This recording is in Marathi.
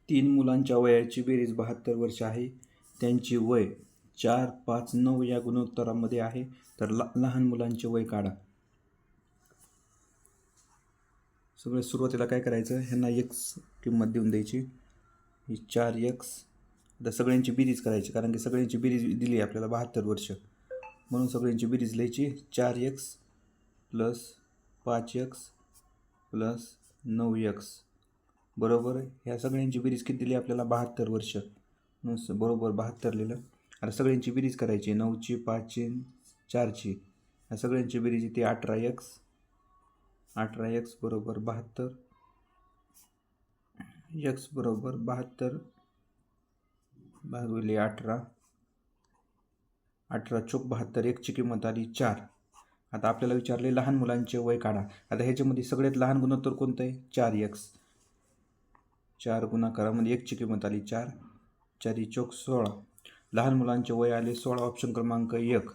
तीन मुलांच्या वयाची बेरीज 72 वर्ष आहे. त्यांची वय 4, 5, 9 या गुणोत्तरामध्ये आहे. तर लहान मुलांचे वय काढा. सगळं सुरुवातीला काय करायचं, ह्यांना x किंमत देऊन द्यायची. ही 4x. आता सगळ्यांची बेरीज करायची, कारण की सगळ्यांची बेरीज दिली आपल्याला 72 वर्ष, म्हणून सगळ्यांची बेरीज लिहायची. 4x plus 5x plus 9x बरोबर ह्या सगळ्यांची बेरीज किती दिली आपल्याला 72 वर्ष, म्हणून बरोबर 72 लिहिलं. आता सगळ्यांची बेरीज करायची. 9ची, 5ची, 4ची, ह्या सगळ्यांची बेरीज येते 18x. 18x बरोबर 72. x बरोबर 72 भागिले 18. 18 चोक 72. एकची किंमत आली 4. आता आपल्याला विचारले लहान मुलांचे वय काढा. आता ह्याच्यामध्ये सगळ्यात लहान गुणोत्तर कोणतं आहे, 4x. 4 गुणाकारामध्ये एकची किंमत आली 4. 4 चोक 16. लहान मुलांचे वय आले 16. ऑप्शन क्रमांक 1.